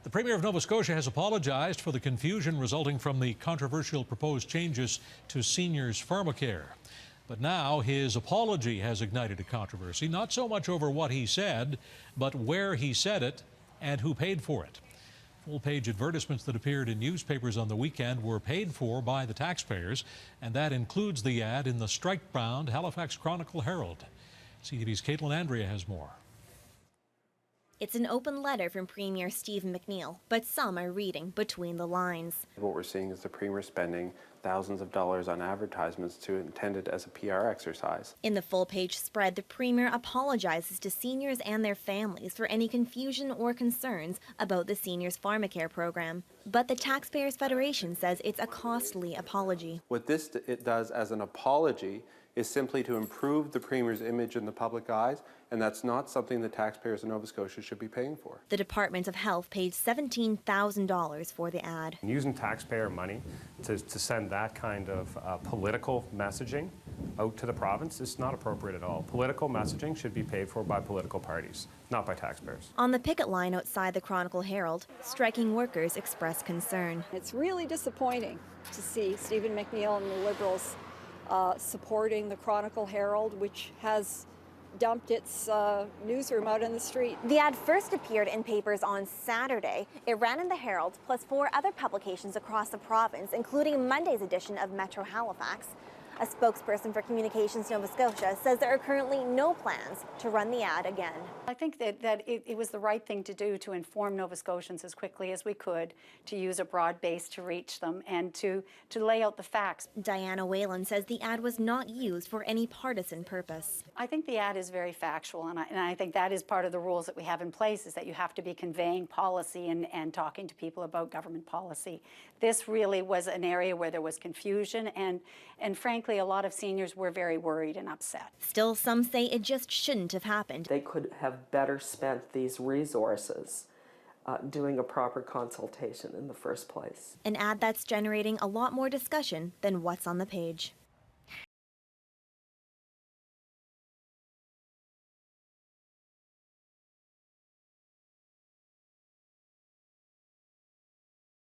The Premier of Nova Scotia has apologized for the confusion resulting from the controversial proposed changes to seniors' Pharmacare. But now his apology has ignited a controversy, not so much over what he said, but where he said it and who paid for it. Full-page advertisements that appeared in newspapers on the weekend were paid for by the taxpayers, and that includes the ad in the strike-bound Halifax Chronicle-Herald. CTV's Caitlin Andrea has more. It's an open letter from Premier Stephen McNeil, but some are reading between the lines. What we're seeing is the Premier spending thousands of dollars on advertisements intended as a PR exercise. In the full-page spread, the Premier apologizes to seniors and their families for any confusion or concerns about the Seniors Pharmacare program. But the Taxpayers Federation says it's a costly apology. What it does as an apology is simply to improve the Premier's image in the public eyes, and that's not something the taxpayers in Nova Scotia should be paying for. The Department of Health paid $17,000 for the ad. Using taxpayer money to send that kind of political messaging out to the province is not appropriate at all. Political messaging should be paid for by political parties, not by taxpayers. On the picket line outside the Chronicle-Herald, striking workers express concern. It's really disappointing to see Stephen McNeil and the Liberals supporting the Chronicle-Herald, which has dumped its newsroom out in the street. The ad first appeared in papers on Saturday. It ran in the Herald, plus 4 other publications across the province, including Monday's edition of Metro Halifax. A spokesperson for Communications Nova Scotia says there are currently no plans to run the ad again. I think that it was the right thing to do to inform Nova Scotians as quickly as we could, to use a broad base to reach them and to lay out the facts. Diana Whalen says the ad was not used for any partisan purpose. I think the ad is very factual, and I think that is part of the rules that we have in place, is that you have to be conveying policy and talking to people about government policy. This really was an area where there was confusion, and frankly, a lot of seniors were very worried and upset. Still, some say it just shouldn't have happened. They could have better spent these resources doing a proper consultation in the first place. An ad that's generating a lot more discussion than what's on the page.